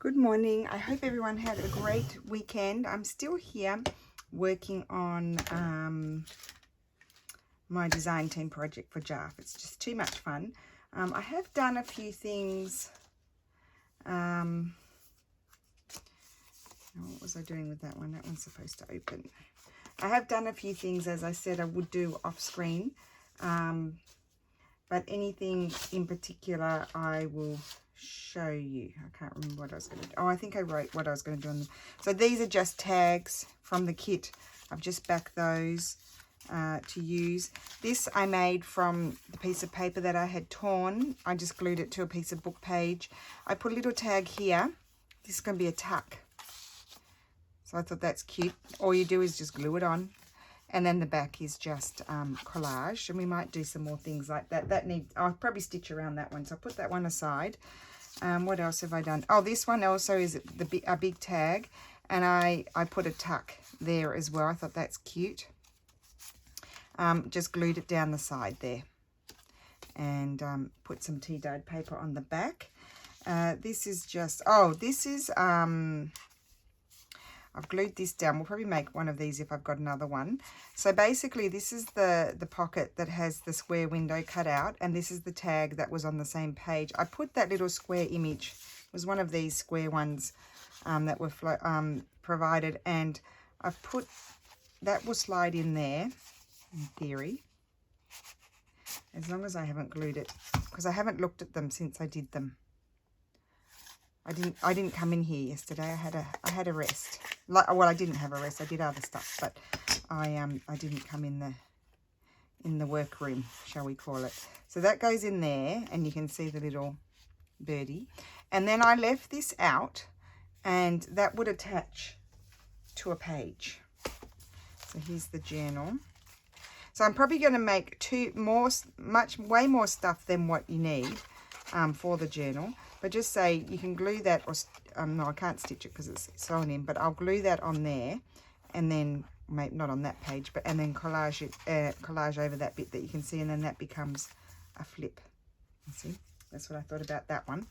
Good morning. I hope everyone had a great weekend. I'm still here working on my design team project for JAF. It's just too much fun. I have done a few things. What was I doing with that one? That one's supposed to open. I have done a few things, as I said I would do off screen. But anything in particular I will show you. I can't remember what I was going to do. Oh, I think I wrote what I was going to do on them. So these are just tags from the kit. I've just backed those to use. This I made from the piece of paper that I had torn. I just glued it to a piece of book page. I put a little tag here. This is going to be a tuck. So I thought that's cute. All you do is just glue it on. And then the back is just collage. And we might do some more things like that. I'll probably stitch around that one. So I'll put that one aside. What else have I done? Oh, this one also is a big tag. And I put a tuck there as well. I thought that's cute. Just glued it down the side there. And put some tea-dyed paper on the back. This is just... Oh, this is... I've glued this down. We'll probably make one of these if I've got another one. So basically this is the pocket that has the square window cut out, and this is the tag that was on the same page. I put that little square image, it was one of these square ones that were provided, and I've put, that will slide in there in theory, as long as I haven't glued it, because I haven't looked at them since I did them. I didn't come in here yesterday. I had a rest. Well, I didn't have a rest. I did other stuff, but I didn't come in the workroom, shall we call it. So that goes in there, and you can see the little birdie. And then I left this out, and that would attach to a page. So here's the journal. So I'm probably going to make way more stuff than what you need for the journal. But just say you can glue that, or no, I can't stitch it because it's sewn in, but I'll glue that on there, and then not on that page, and then collage over that bit that you can see, and then that becomes a flip. You see, that's what I thought about that one.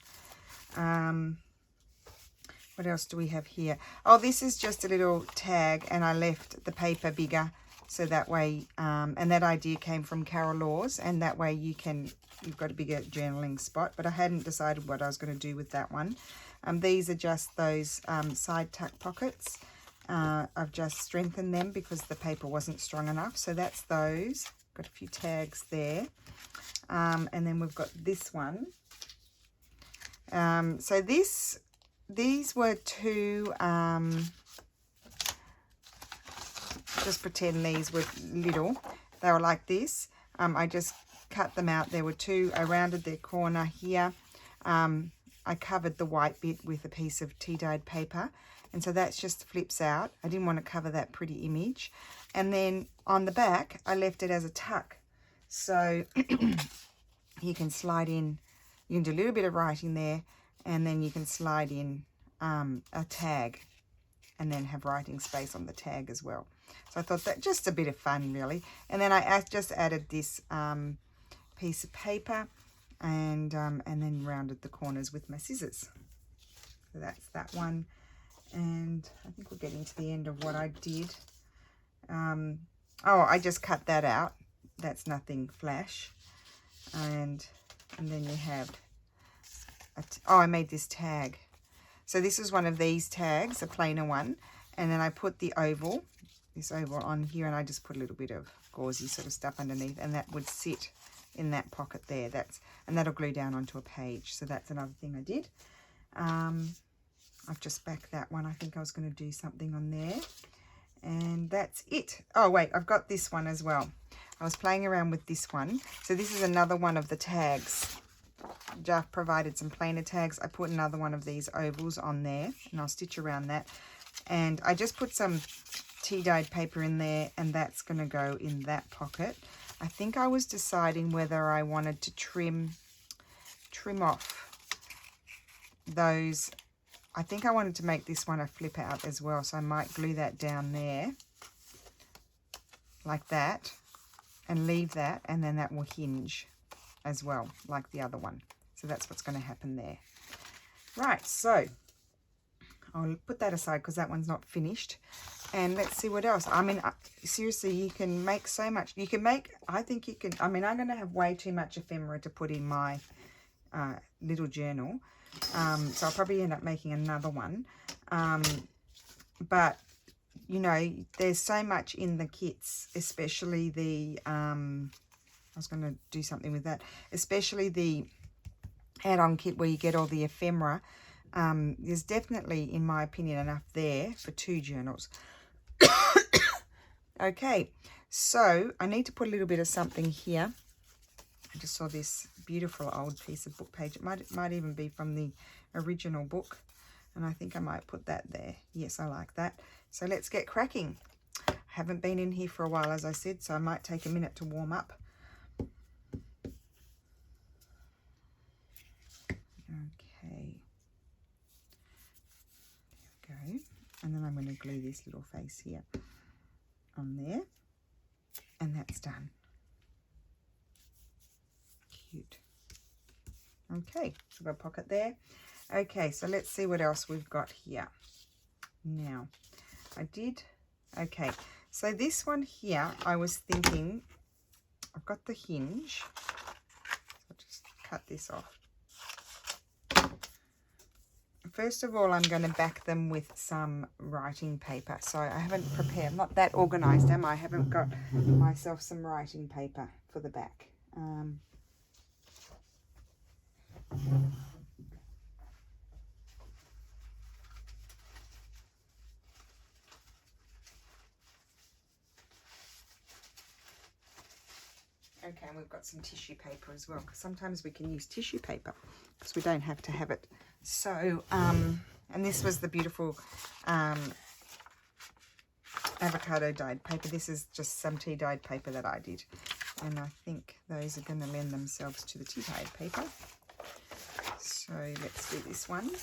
What else do we have here? Oh, this is just a little tag, and I left the paper bigger, so that way, and that idea came from Carol Laws, and that way you've got a bigger journaling spot, but I hadn't decided what I was going to do with that one. These are just those side tuck pockets. I've just strengthened them because the paper wasn't strong enough, so that's those. Got a few tags there. And then we've got this one. So these were two... just pretend these were little. They were like this. I just cut them out. There were two. I rounded their corner here. I covered the white bit with a piece of tea-dyed paper, and so that just flips out. I didn't want to cover that pretty image. And then on the back I left it as a tuck, so you can slide in, you can do a little bit of writing there, and then you can slide in a tag and then have writing space on the tag as well. So I thought that just a bit of fun, really. And then I just added this piece of paper, and then rounded the corners with my scissors. So that's that one. And I think we're getting to the end of what I did. Oh, I just cut that out. That's nothing flash. And then you have, I made this tag. So this is one of these tags, a plainer one. And then I put this oval on here, and I just put a little bit of gauzy sort of stuff underneath, and that would sit in that pocket there. And that'll glue down onto a page. So that's another thing I did. I've just backed that one. I think I was going to do something on there. And that's it. Oh, wait, I've got this one as well. I was playing around with this one. So this is another one of the tags. Jeff provided some plainer tags. I put another one of these ovals on there, and I'll stitch around that. And I just put some tea-dyed paper in there, and that's going to go in that pocket. I think I was deciding whether I wanted to trim off those. I think I wanted to make this one a flip out as well, so I might glue that down there like that and leave that, and then that will hinge as well, like the other one. So that's what's going to happen there. Right, so I'll put that aside because that one's not finished. And let's see what else. I mean, seriously, you can make so much. You can make, I think you can, I mean, I'm going to have way too much ephemera to put in my little journal. So I'll probably end up making another one. But, you know, there's so much in the kits, especially the, I was going to do something with that, especially the add-on kit where you get all the ephemera. There's definitely, in my opinion, enough there for 2 journals. Okay, so I need to put a little bit of something here. I just saw this beautiful old piece of book page. It might even be from the original book, and I think I might put that there. Yes, I like that. So let's get cracking. I haven't been in here for a while, as I said, so I might take a minute to warm up. Okay. There we go. And then I'm going to glue this little face here on there, and that's done. Cute. Okay, so I've got a pocket there. Okay, so let's see what else we've got here. Now, okay, so this one here, I was thinking, I've got the hinge. So I'll just cut this off. First of all, I'm going to back them with some writing paper. So I haven't prepared, I'm not that organised, am I? I haven't got myself some writing paper for the back. Okay, and we've got some tissue paper as well, because sometimes we can use tissue paper because we don't have to have it. So, and this was the beautiful avocado dyed paper. This is just some tea dyed paper that I did. And I think those are going to lend themselves to the tea dyed paper. So let's do this one. Put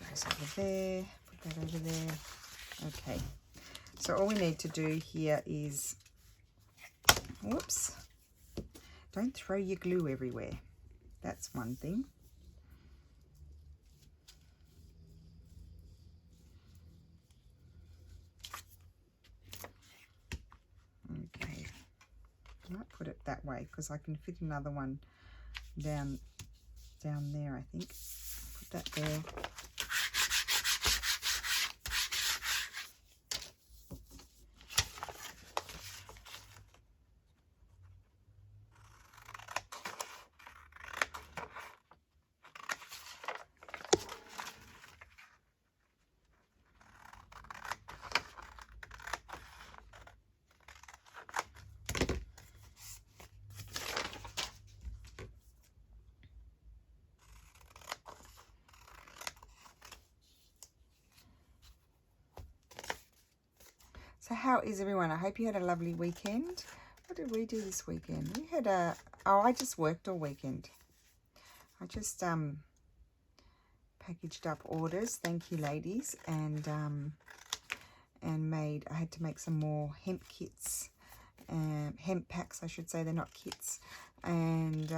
those over there, put that over there. Okay, so all we need to do here is, whoops, don't throw your glue everywhere. That's one thing. Okay, I might put it that way because I can fit another one down there, I think. Put that there. So how is everyone? I hope you had a lovely weekend. What did we do this weekend? We had I just worked all weekend. I just packaged up orders, thank you ladies, and I had to make some more hemp kits, hemp packs I should say, they're not kits. And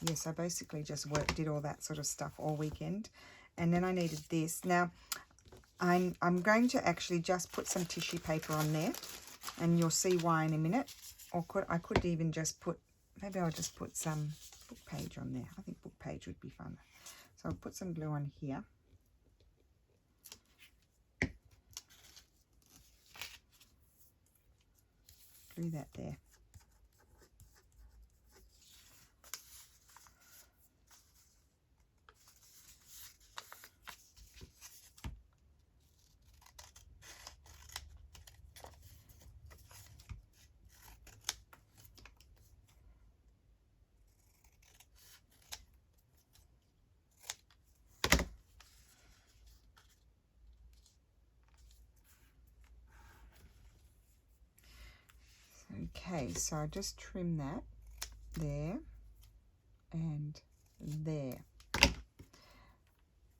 yes, I basically just did all that sort of stuff all weekend. And then I needed this. Now, I'm going to actually just put some tissue paper on there, and you'll see why in a minute. Or I could even just put, maybe I'll just put some book page on there. I think book page would be fun. So I'll put some glue on here. Glue that there. Okay, so I just trim that there and there.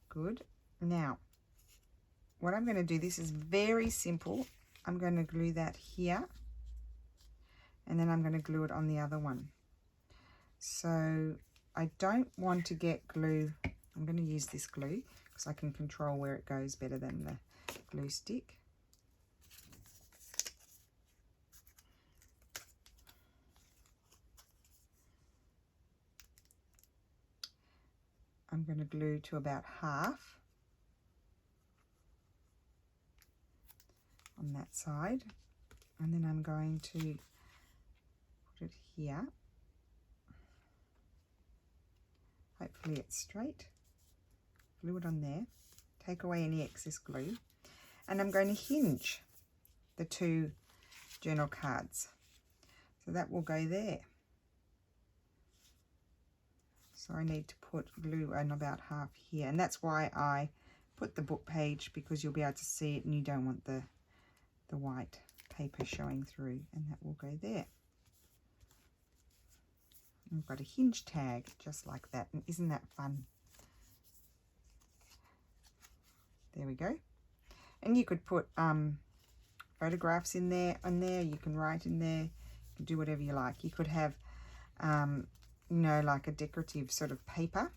Good. Now, what I'm going to do, this is very simple. I'm going to glue that here, and then I'm going to glue it on the other one. So I don't want to get glue I'm going to use this glue because I can control where it goes better than the glue stick. I'm going to glue to about half on that side, and then I'm going to put it here. Hopefully it's straight. Glue it on there. Take away any excess glue. And I'm going to hinge the 2 journal cards. So that will go there. So I need to put glue on about half here. And that's why I put the book page, because you'll be able to see it and you don't want the white paper showing through. And that will go there. We've got a hinge tag just like that, and isn't that fun? There we go. And you could put photographs in there, you can write in there, you can do whatever you like. You could have, you know, like a decorative sort of paper,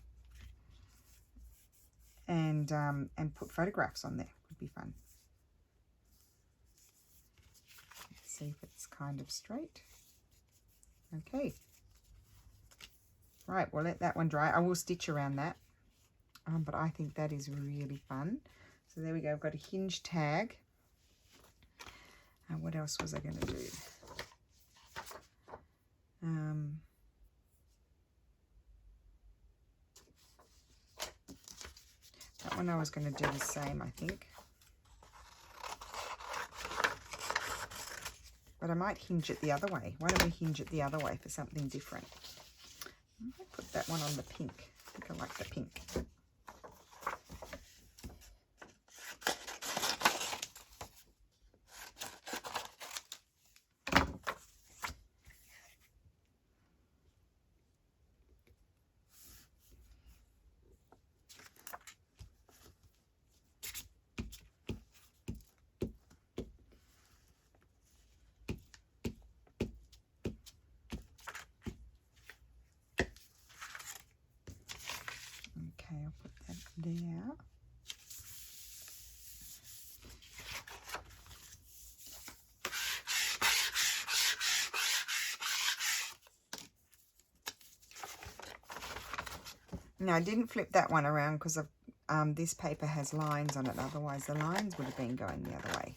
and put photographs on there. Would be fun. Let's see if it's kind of straight. Okay. Right, we'll let that one dry. I will stitch around that, but I think that is really fun. So there we go. I've got a hinge tag. And what else was I going to do? That one I was going to do the same, I think. But I might hinge it the other way. Why don't we hinge it the other way for something different? I might put that one on the pink. I think I like the pink. Okay, I'll put that there. Now I didn't flip that one around because of this paper has lines on it, otherwise the lines would have been going the other way.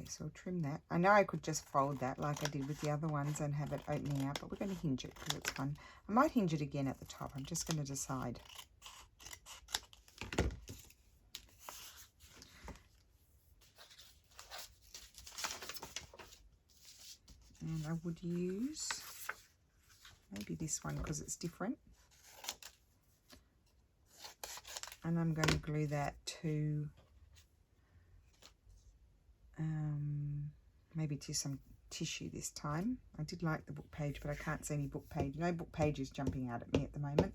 So I'll trim that. I know I could just fold that like I did with the other ones and have it opening out, but we're going to hinge it because it's fun. I might hinge it again at the top. I'm just going to decide. And I would use maybe this one because it's different. And I'm going to glue that to maybe to some tissue this time. I did like the book page, but I can't see any book page. No book pages jumping out at me at the moment.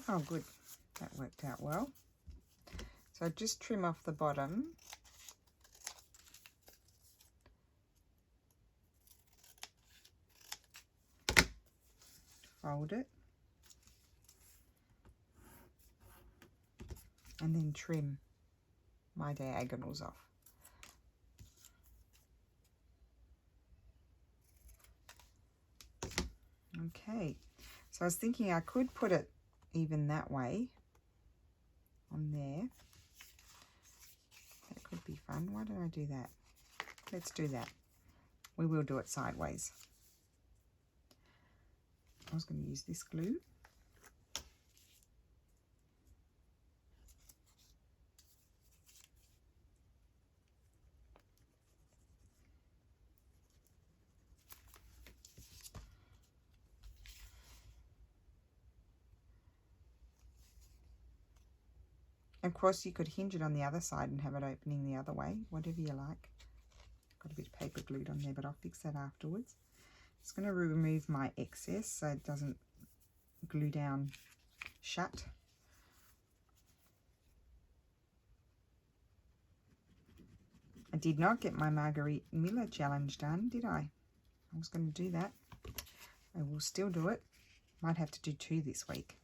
Oh, good. That worked out well. So just trim off the bottom. Fold it. And then trim my diagonals off. Okay. So I was thinking I could put it even that way on there. That could be fun. Why don't I do that? let's do that. We will do it sideways. I was going to use this glue. Of course, you could hinge it on the other side and have it opening the other way, whatever you like. Got a bit of paper glued on there, but I'll fix that afterwards. Just going to remove my excess so it doesn't glue down shut. I did not get my Marguerite Miller challenge done, did I? I was going to do that. I will still do it. Might have to do 2 this week.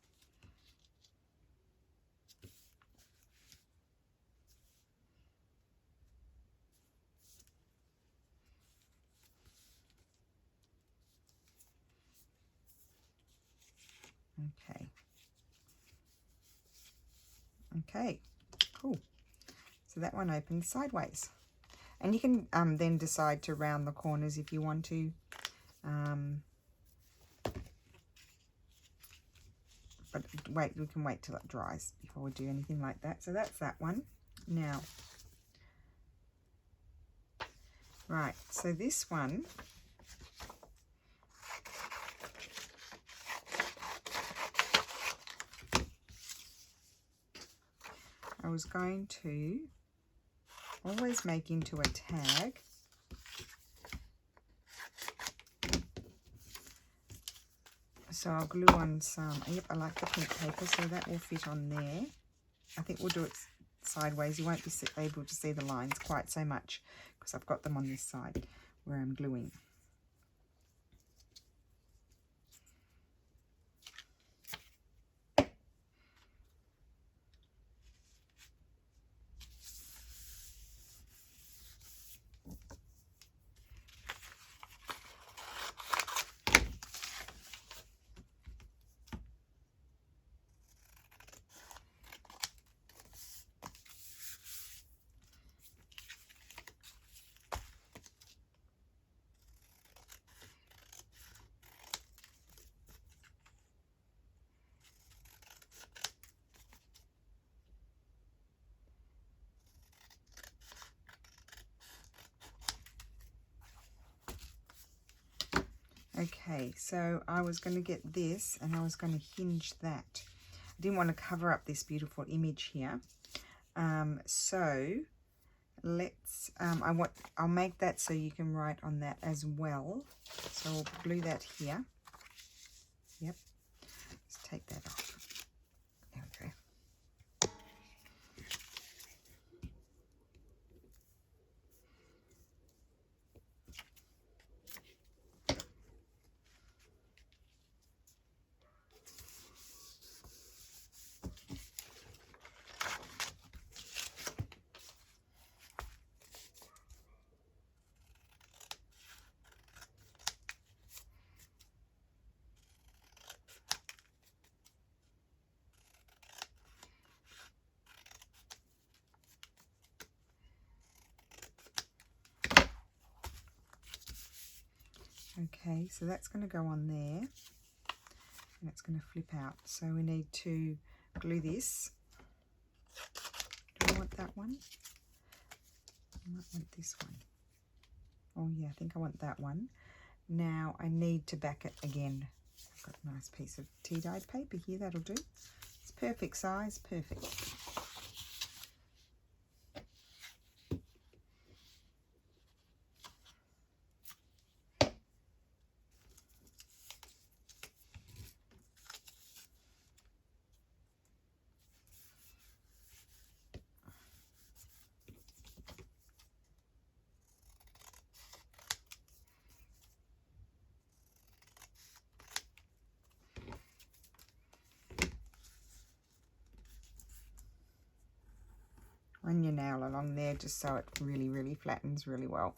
Okay, cool. So that one opens sideways. And you can then decide to round the corners if you want to. But wait, we can wait till it dries before we do anything like that. So that's that one. Now, right, so this one, I was going to always make into a tag. So I'll glue on some, yep, I like the pink paper, so that will fit on there. I think we'll do it sideways. You won't be able to see the lines quite so much because I've got them on this side where I'm gluing. Okay, so I was going to get this and I was going to hinge that. I didn't want to cover up this beautiful image here. So let's, I'll make that so you can write on that as well. So we'll glue that here. Yep, let's take that off. There we go. Okay, so that's going to go on there and it's going to flip out. So we need to glue this. Do I want that one? I might want this one. Oh yeah, I think I want that one. Now I need to back it again. I've got a nice piece of tea-dyed paper here, that'll do. It's perfect size, perfect. Run your nail along there just so it really flattens really well.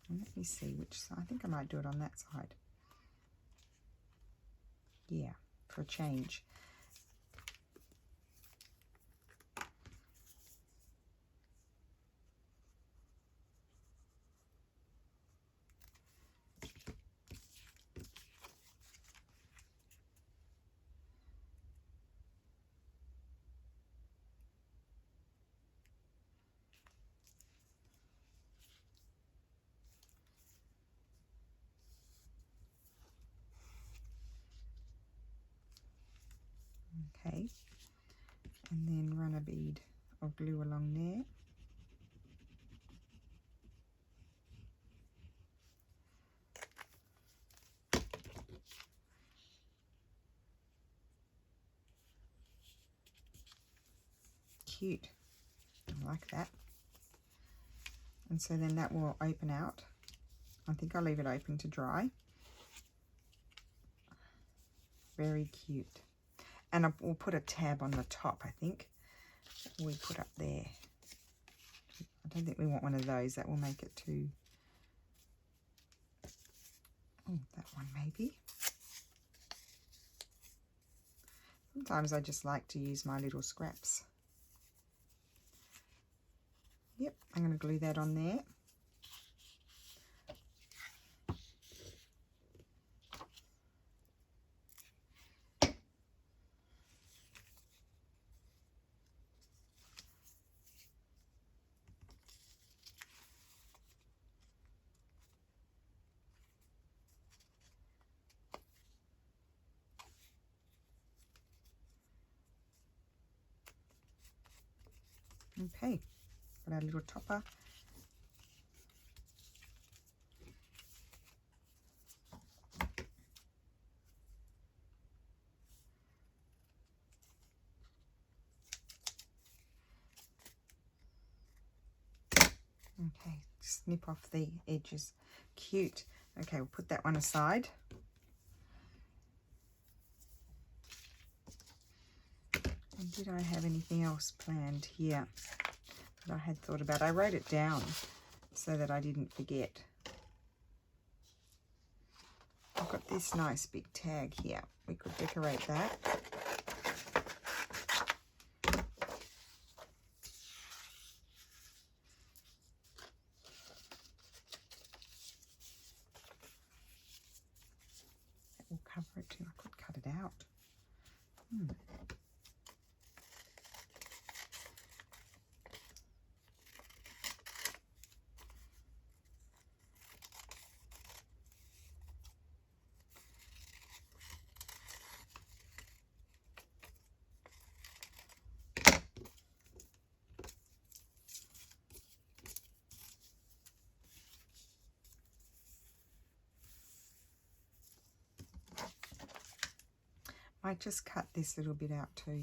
And let me see which side. I think I might do it on that side. Yeah, for a change. Okay, and then run a bead of glue along there. Cute, I like that. And so then that will open out. I think I'll leave it open to dry. Very cute. And we'll put a tab on the top, I think. We put up there. I don't think we want one of those. That will make it too... Oh, that one maybe. Sometimes I just like to use my little scraps. Yep, I'm going to glue that on there. Okay, got our little topper. Okay, snip off the edges. Cute. Okay, we'll put that one aside. And did I have anything else planned here that I had thought about? I wrote it down so that I didn't forget. I've got this nice big tag here. We could decorate that. That will cover it too. I could cut it out. I just cut this little bit out too.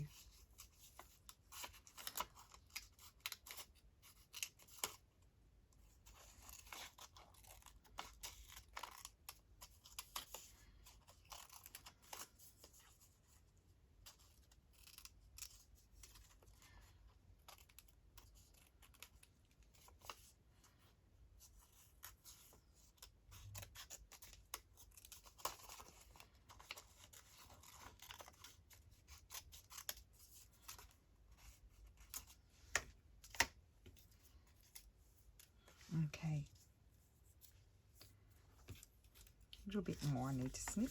Okay, a little bit more I need to snip.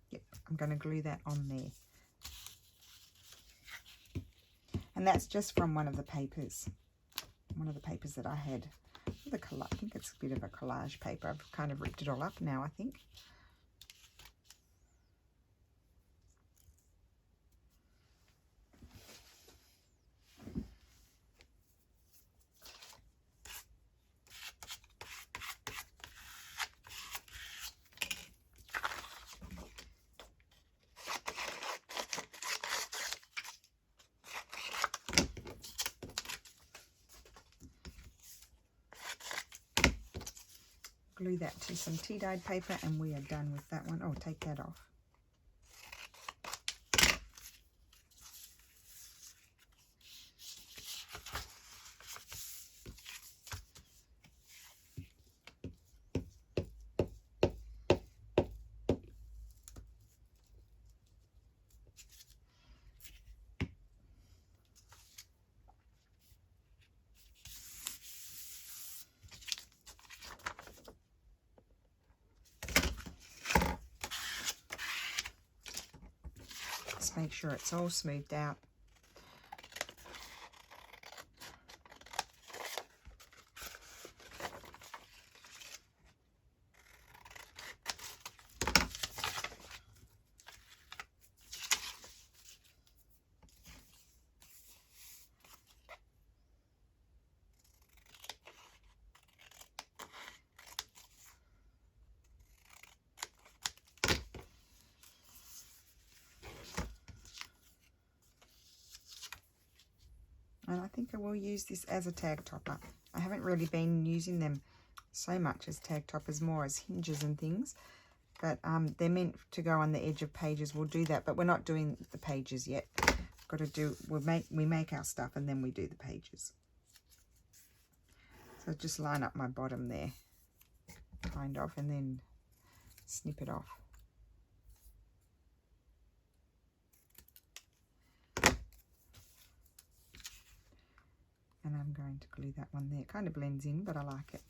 Yep, I'm going to glue that on there. And that's just from one of the papers that I had. I think it's a bit of a collage paper. I've kind of ripped it all up now, I think. Glue that to some tea-dyed paper and we are done with that one. Oh, take that off. just make sure it's all smoothed out. And I think I will use this as a tag topper. I haven't really been using them so much as tag toppers, more as hinges and things. But they're meant to go on the edge of pages. We'll do that, but we're not doing the pages yet. Got to do, we make our stuff and then we do the pages. So just line up my bottom there, kind of, and then snip it off. And I'm going to glue that one there. It kind of blends in, but I like it.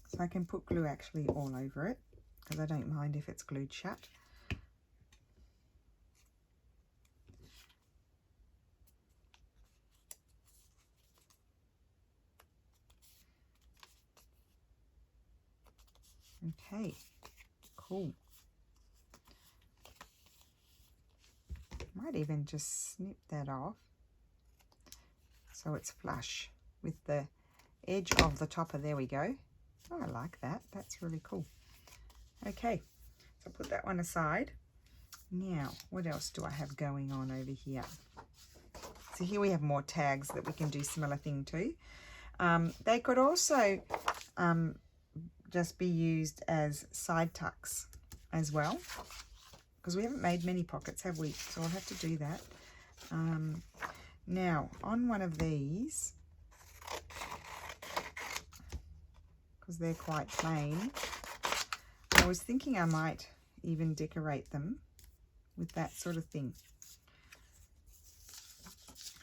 So I can put glue actually all over it, because I don't mind if it's glued shut. Okay, cool. Might even just snip that off so it's flush with the edge of the topper. There we go. Oh, I like that. That's really cool. Okay, so put that one aside. Now, what else do I have going on over here? So here we have more tags that we can do similar thing to. They could also just be used as side tucks as well, because we haven't made many pockets, have we? So I'll have to do that. Now, on one of these, because they're quite plain, I was thinking I might even decorate them with that sort of thing.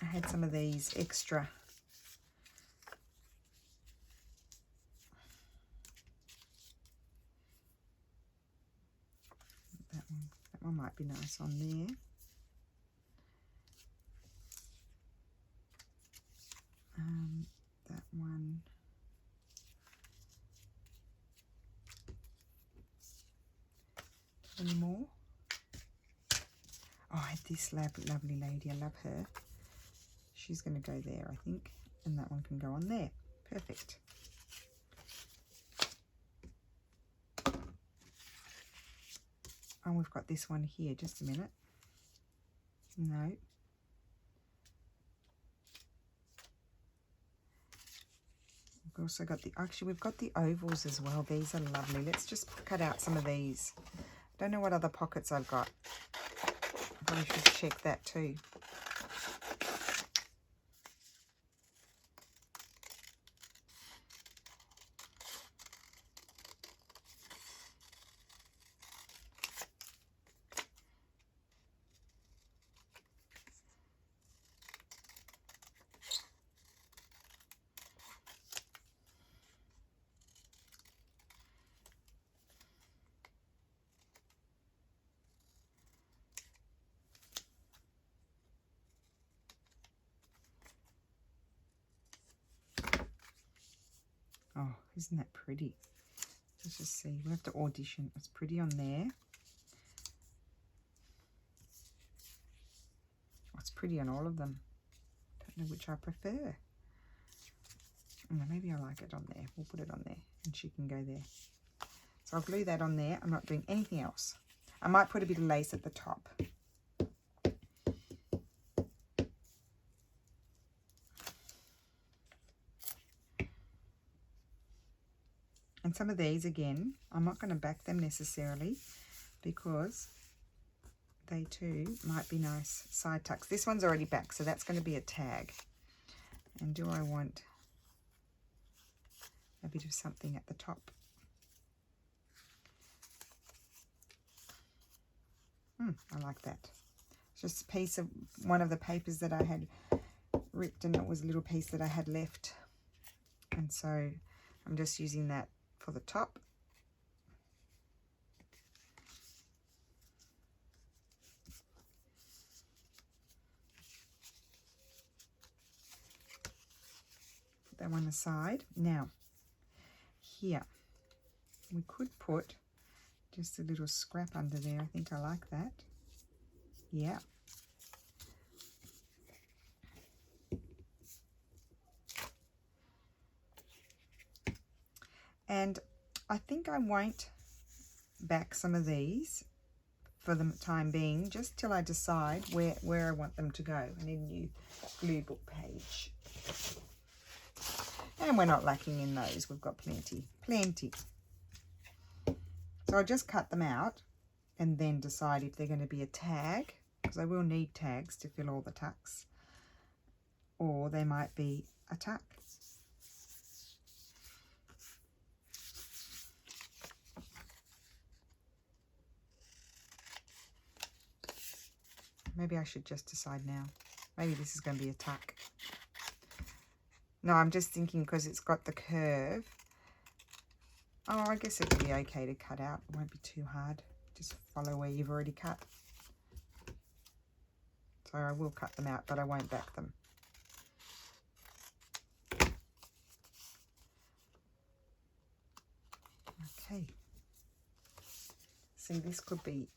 I had some of these extra that one might be nice on there. That one. Any more? Oh, I had this lovely lady. I love her. She's going to go there, I think. And that one can go on there. Perfect. Oh, we've got this one here. Just a minute. No. We've also got the, actually we've got the ovals as well. These are lovely. Let's just cut out some of these. I don't know what other pockets I've got. I probably should check that too. Oh, isn't that pretty? Let's just see. We have to audition. It's pretty on there. Oh, it's pretty on all of them. Don't know which I prefer. Oh, maybe I like it on there. We'll put it on there and she can go there. So I'll glue that on there. I'm not doing anything else. I might put a bit of lace at the top. And some of these, again, I'm not going to back them necessarily because they too might be nice side tucks. This one's already back, so that's going to be a tag. And do I want a bit of something at the top? I like that. It's just a piece of one of the papers that I had ripped, and it was a little piece that I had left. And so I'm just using that for the top. put that one aside. Now, here, we could put just a little scrap under there. I think I like that. Yeah. And I think I won't back some of these for the time being, just till I decide where I want them to go. I need a new glue book page. And we're not lacking in those. We've got plenty. So I'll just cut them out and then decide if they're going to be a tag, because I will need tags to fill all the tucks, or they might be a tuck. Maybe I should just decide now. Maybe this is going to be a tuck. No, I'm just thinking because it's got the curve. Oh, I guess it'll be okay to cut out. It won't be too hard. Just follow where you've already cut. So I will cut them out, but I won't back them. Okay. See, this could be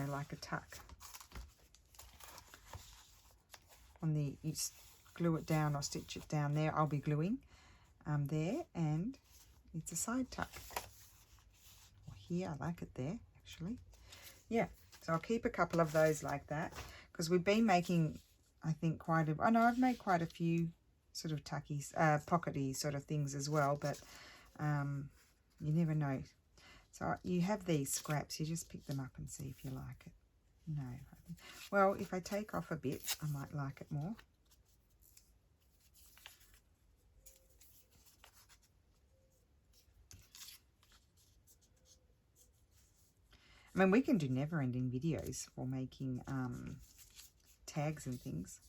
like a tuck. On the, you glue it down or stitch it down there. I'll be gluing there, and it's a side tuck. Or here, I like it there, actually. Yeah, so I'll keep a couple of those like that, because we've been making, I think, I know I've made quite a few sort of tuckies, pockety sort of things as well, but you never know. So you have these scraps, you just pick them up and see if you like it. No. Well, if I take off a bit, I might like it more. I mean, we can do never-ending videos for making tags and things.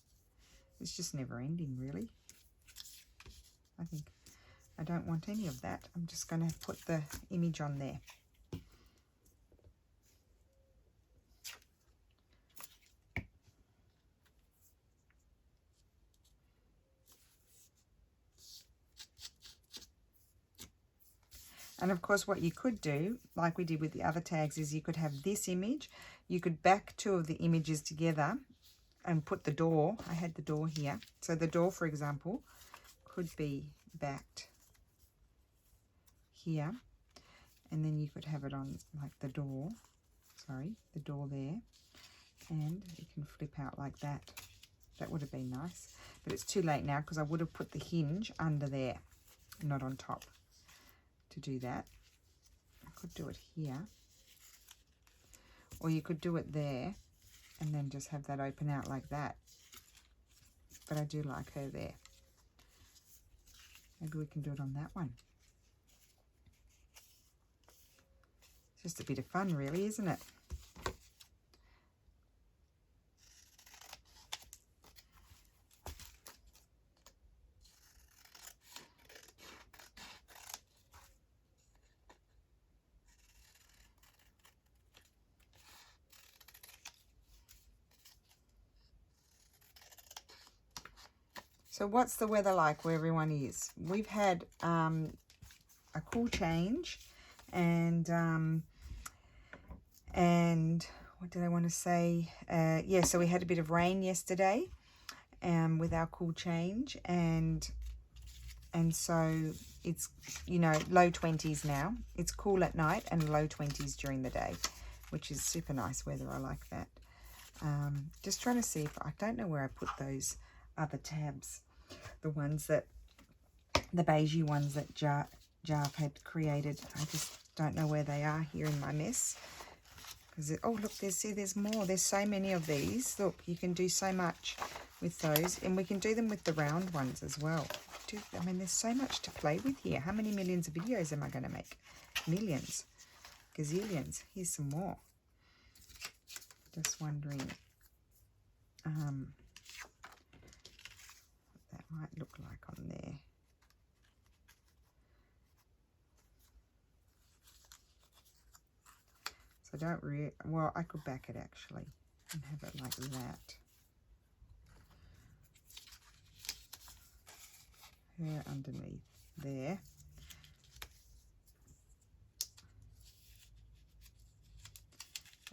It's just never-ending, really. I think I don't want any of that. I'm just going to put the image on there. And of course, what you could do, like we did with the other tags, is you could have this image. You could back two of the images together and put the door. I had the door here. So the door, for example, could be backed here. And then you could have it on like the door. Sorry, the door there. And it can flip out like that. That would have been nice. But it's too late now because I would have put the hinge under there, not on top. To do that, I could do it here, or you could do it there and then just have that open out like that. But I do like her there. Maybe we can do it on that one. It's just a bit of fun, really, isn't it? So what's the weather like where everyone is? We've had a cool change, and what did I want to say? Yeah, so we had a bit of rain yesterday with our cool change, and so it's, low 20s now. It's cool at night and low 20s during the day, which is super nice weather. I like that. Just trying to see if, I don't know where I put those other tabs, the ones that, the beigey ones that Jarf had created. I just don't know where they are here in my mess. Because, oh, look, there's more. There's so many of these. Look, you can do so much with those. And we can do them with the round ones as well. I mean, there's so much to play with here. How many millions of videos am I going to make? Millions. Gazillions. Here's some more. Just wondering what that might look like on there. So I don't really, well, I could back it actually and have it like that. her underneath there.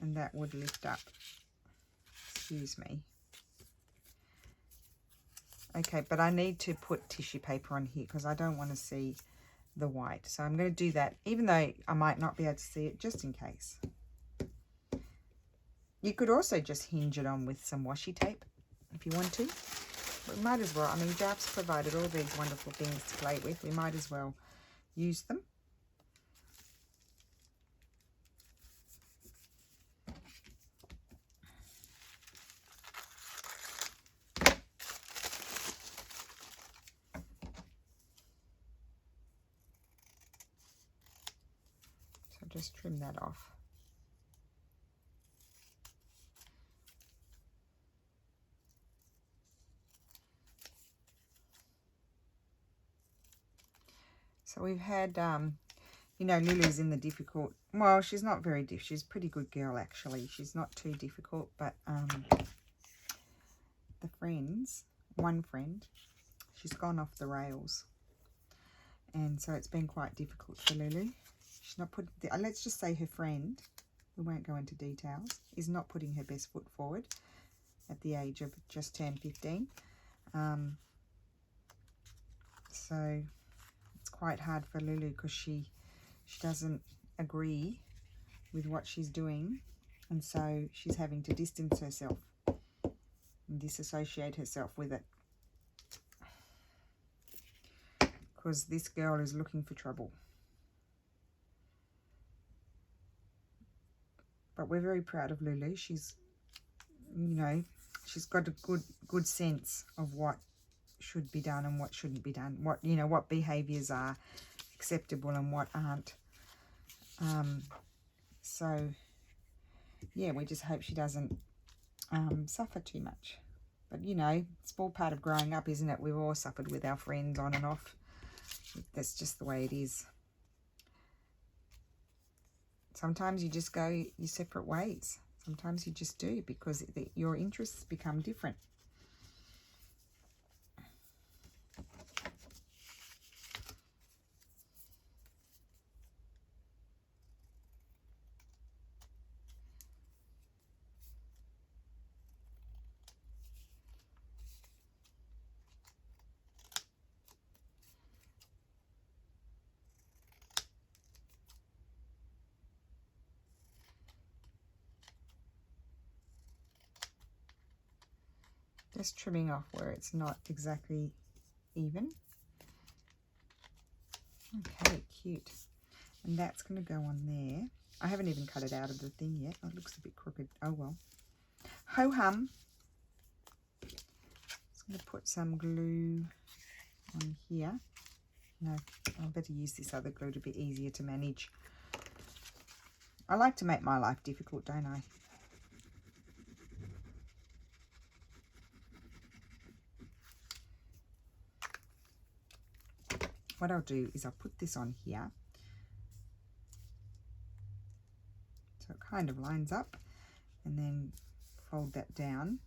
And that would lift up. Excuse me. Okay, but I need to put tissue paper on here because I don't want to see the white. So I'm going to do that, even though I might not be able to see it, just in case. You could also just hinge it on with some washi tape if you want to. But we might as well. I mean, Jeff's provided all these wonderful things to play with. We might as well use them. So just trim that off. So we've had, you know, Lulu's in the difficult, well, she's not very difficult. She's a pretty good girl, actually. She's not too difficult, but the friends, one friend, she's gone off the rails. And so it's been quite difficult for Lulu. She's not put, let's just say her friend, we won't go into details, is not putting her best foot forward at the age of just turned 15. So it's quite hard for Lulu because she doesn't agree with what she's doing, and so she's having to distance herself and disassociate herself with it because this girl is looking for trouble. But we're very proud of Lulu. She's, you know, she's got a good sense of what should be done and what shouldn't be done, what, you know, what behaviors are acceptable and what aren't. So yeah, we just hope she doesn't suffer too much. But you know, it's all part of growing up, isn't it? We've all suffered with our friends on and off. That's just the way it is. Sometimes you just go your separate ways. Sometimes you just do, because your interests become different. Just trimming off where it's not exactly even. Okay, cute. And that's going to go on there. I haven't even cut it out of the thing yet. Oh, it looks a bit crooked. Oh well. Ho-hum. Just going to put some glue on here. No, I better use this other glue to be easier to manage. I like to make my life difficult, don't I? What I'll do is I'll put this on here so it kind of lines up, and then fold that down.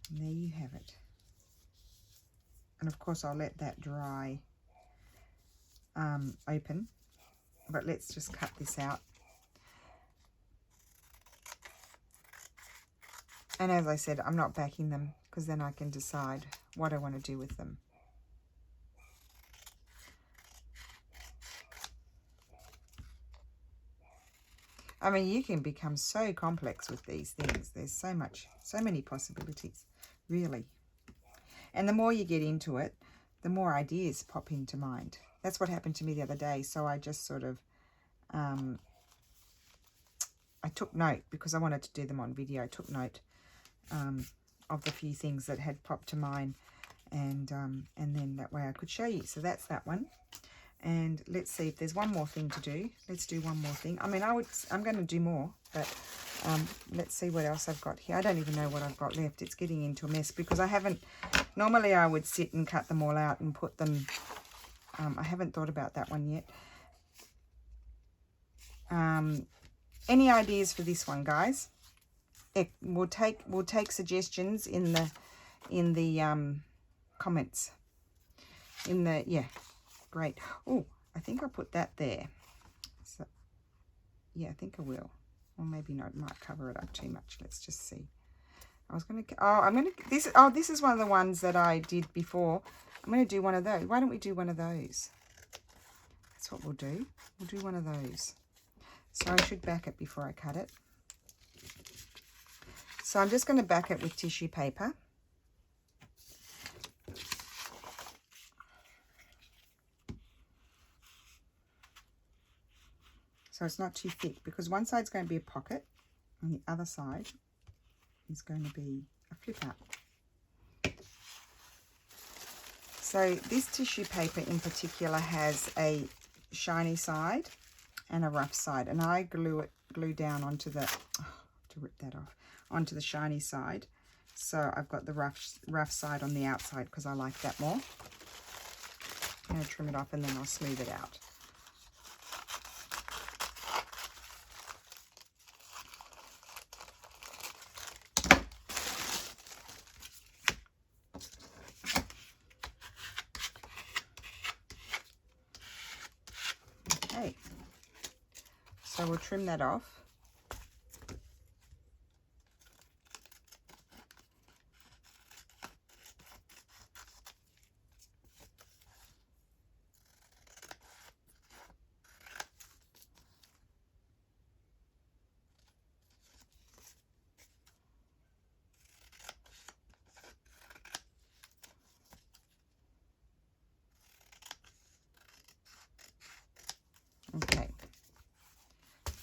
And there you have it. And of course I'll let that dry open, but let's just cut this out. And as I said, I'm not backing them because then I can decide what I want to do with them. I mean, you can become so complex with these things. There's so many possibilities, really. And the more you get into it, the more ideas pop into mind. That's what happened to me the other day. So I just sort of, I took note because I wanted to do them on video. I took note of the few things that had popped to mind, and then that way I could show you. So that's that one. And let's see if there's one more thing to do. Let's do one more thing. I mean, I'm going to do more, but let's see what else I've got here. I don't even know what I've got left. It's getting into a mess because I haven't, normally I would sit and cut them all out and put them, I haven't thought about that one yet. Any ideas for this one, guys? We'll take suggestions in the comments in the, yeah, great. Oh, I think I'll put that there. So, yeah, I think I will. Or maybe not, it might cover it up too much. Let's just see. I was going to, this is one of the ones that I did before. I'm going to do one of those. Why don't we do one of those? That's what we'll do. We'll do one of those. So I should back it before I cut it. So I'm just going to back it with tissue paper. So it's not too thick, because one side's going to be a pocket and the other side is going to be a flip out. So this tissue paper in particular has a shiny side and a rough side, and I glue down onto the, to rip that off, onto the shiny side. So I've got the rough side on the outside because I like that more. I'm going to trim it off and then I'll smooth it out. Okay, so we'll trim that off. Okay,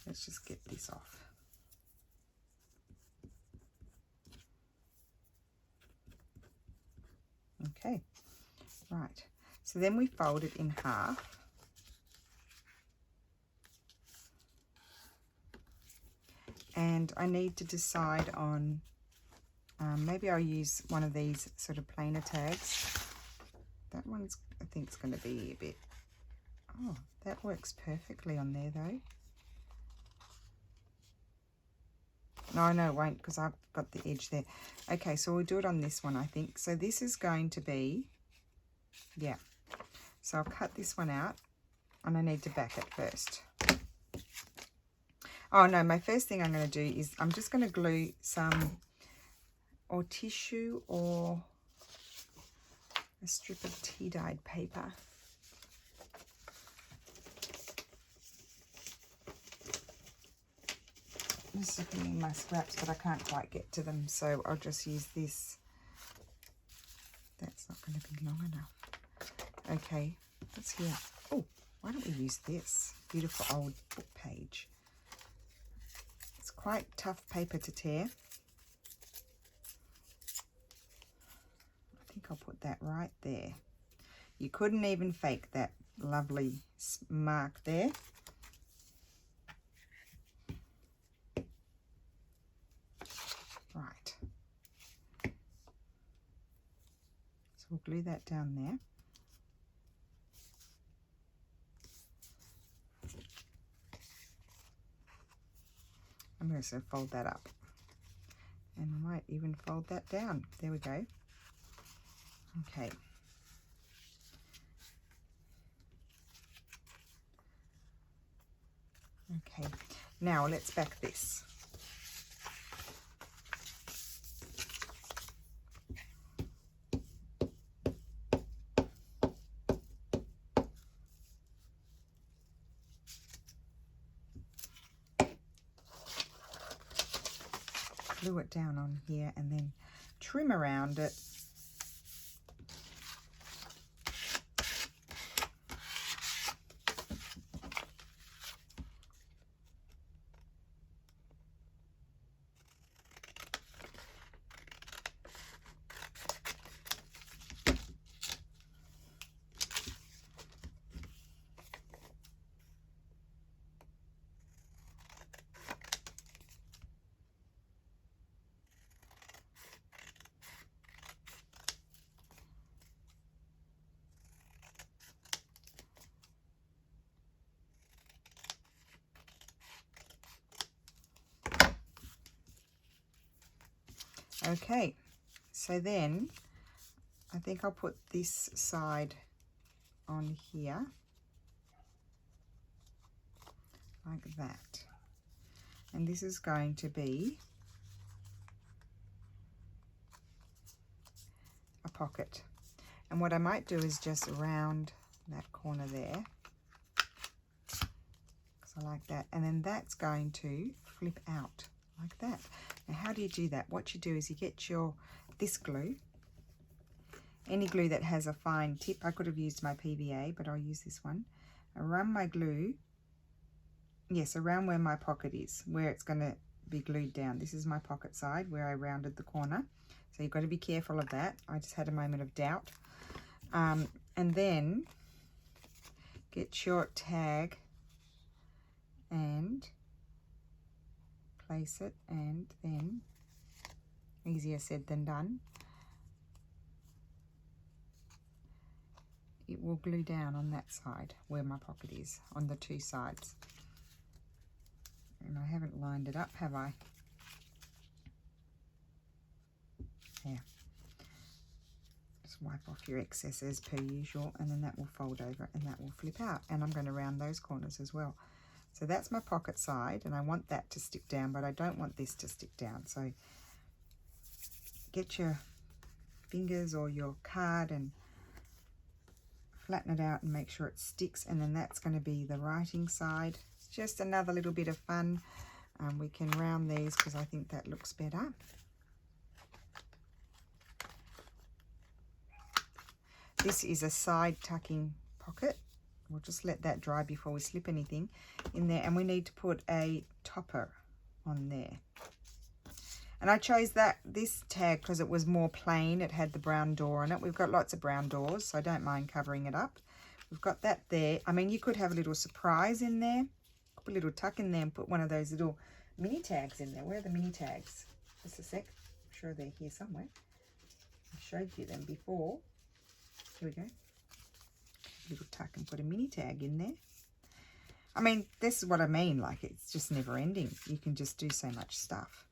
let's just get this off. Okay, right, so then we fold it in half. And I need to decide on, maybe I'll use one of these sort of plainer tags. That one's, I think it's going to be a bit, oh, that works perfectly on there though. No, it won't, because I've got the edge there. Okay, so we'll do it on this one, I think. So this is going to be, yeah. So I'll cut this one out, and I need to back it first. Oh no, my first thing I'm going to do is I'm just going to glue some, or tissue, or a strip of tea-dyed paper. I'm just looking in my scraps, but I can't quite get to them, so I'll just use this. That's not going to be long enough. Okay, what's here? Oh, why don't we use this beautiful old book page? It's quite tough paper to tear. I think I'll put that right there. You couldn't even fake that lovely mark there. Right. So we'll glue that down there. I'm going to fold that up. And I might even fold that down. There we go. Okay. Okay, now let's back this. Glue it down on here and then trim around it. Okay, so then I think I'll put this side on here like that, and this is going to be a pocket. And what I might do is just round that corner there, because I like that, and then that's going to flip out like that. Now how do you do that? What you do is you get this glue, any glue that has a fine tip. I could have used my PVA, but I'll use this one. I run my glue, yes, around where my pocket is, where it's going to be glued down. This is my pocket side where I rounded the corner. So you've got to be careful of that. I just had a moment of doubt. And then get your tag and place it, and then, easier said than done, it will glue down on that side where my pocket is, on the two sides. And I haven't lined it up, have I? Yeah. Just wipe off your excess as per usual, and then that will fold over and that will flip out. And I'm going to round those corners as well. So that's my pocket side, and I want that to stick down, but I don't want this to stick down. So get your fingers or your card and flatten it out and make sure it sticks, and then that's going to be the writing side. Just another little bit of fun. We can round these because I think that looks better. This is a side tucking pocket. We'll just let that dry before we slip anything in there, and we need to put a topper on there. And I chose this tag because it was more plain. It had the brown door on it. We've got lots of brown doors, so I don't mind covering it up. We've got that there. I mean, you could have a little surprise in there. Put a little tuck in there and put one of those little mini tags in there. Where are the mini tags? Just a sec. I'm sure they're here somewhere. I showed you them before. Here we go. Little tuck and put a mini tag in there. I mean, this is what I mean. Like, it's just never ending. You can just do so much stuff.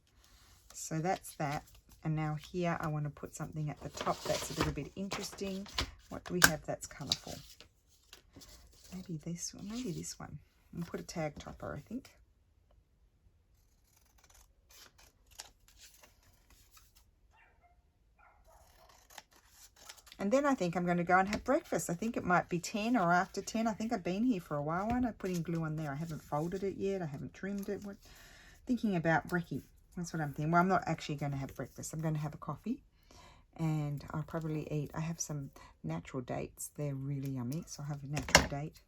So that's that. And now here I want to put something at the top that's a little bit interesting. What do we have that's colourful? Maybe this one, maybe this one. I'll put a tag topper, I think. And then I think I'm going to go and have breakfast. I think it might be 10 or after 10. I think I've been here for a while. Why am I putting glue on there? I haven't folded it yet. I haven't trimmed it. Thinking about brekkie. That's what I'm thinking. Well, I'm not actually going to have breakfast. I'm going to have a coffee. And I'll probably eat. I have some natural dates. They're really yummy. So I'll have a natural date.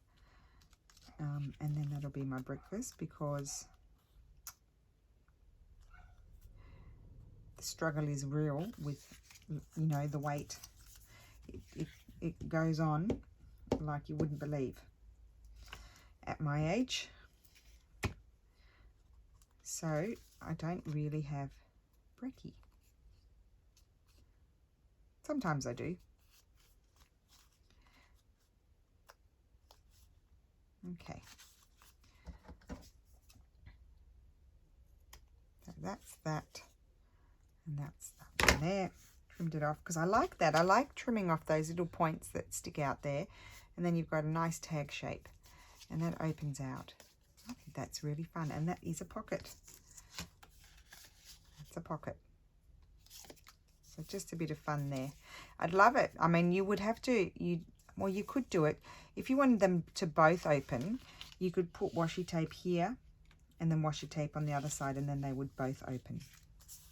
And then that'll be my breakfast, because the struggle is real with, you know, the weight. It goes on like you wouldn't believe at my age. So I don't really have brekkie. Sometimes I do. Okay. So that's that, and that's that one there. Trimmed it off because I like that. I like trimming off those little points that stick out there, and then you've got a nice tag shape, and that opens out. I think that's really fun, and that is a pocket. That's a pocket. So just a bit of fun there. I'd love it. I mean, you would have to, well, you could do it. If you wanted them to both open, you could put washi tape here and then washi tape on the other side, and then they would both open.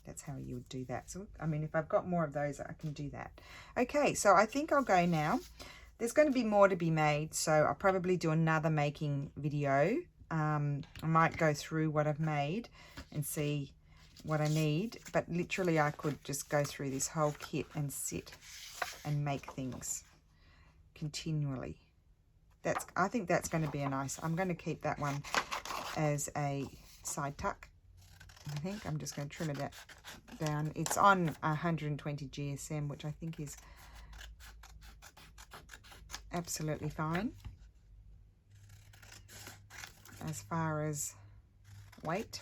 That's how you would do that. So, I mean, if I've got more of those, I can do that. Okay, so I think I'll go now. There's going to be more to be made, so I'll probably do another making video. I might go through what I've made and see what I need, but literally I could just go through this whole kit and sit and make things continually. I think that's going to be a nice, I'm going to keep that one as a side tuck. I think I'm just going to trim it down. It's on 120 GSM, which I think is absolutely fine as far as weight.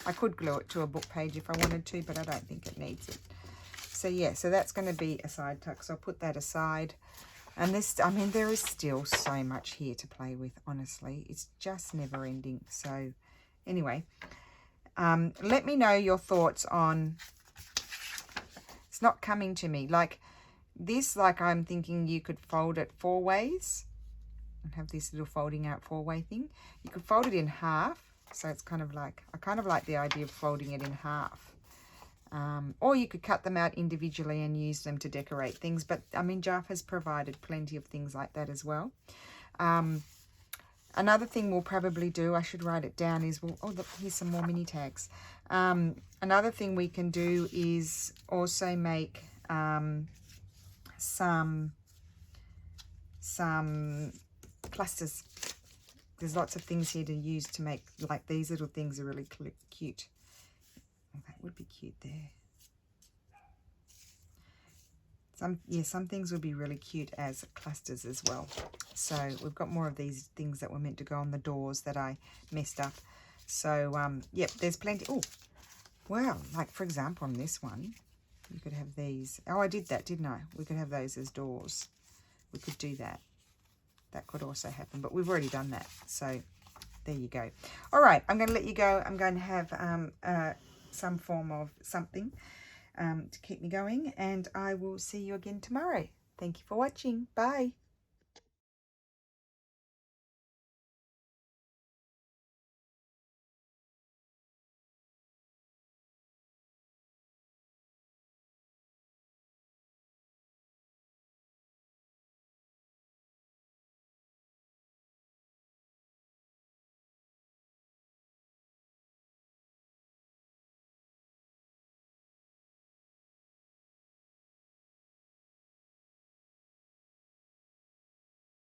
I could glue it to a book page if I wanted to, but I don't think it needs it. So yeah, so that's going to be a side tuck. So I'll put that aside. And this, I mean, there is still so much here to play with, honestly. It's just never ending. So anyway, let me know your thoughts on, it's not coming to me. Like this, like I'm thinking you could fold it 4 ways and have this little folding out 4-way thing. You could fold it in half. So it's kind of like, I kind of like the idea of folding it in half. Or you could cut them out individually and use them to decorate things. But, I mean, Jaffa has provided plenty of things like that as well. Another thing we'll probably do, I should write it down, is, here's some more mini tags. Another thing we can do is also make some clusters. There's lots of things here to use to make, like these little things are really cute. Oh, that would be cute there. Some things would be really cute as clusters as well. So we've got more of these things that were meant to go on the doors that I messed up. So, yep, there's plenty. Oh, well, like for example, on this one, you could have these. Oh, I did that, didn't I? We could have those as doors. We could do that. That could also happen, but we've already done that. So there you go. All right, I'm going to let you go. I'm going to have some form of something to keep me going, and I will see you again tomorrow. Thank you for watching. Bye.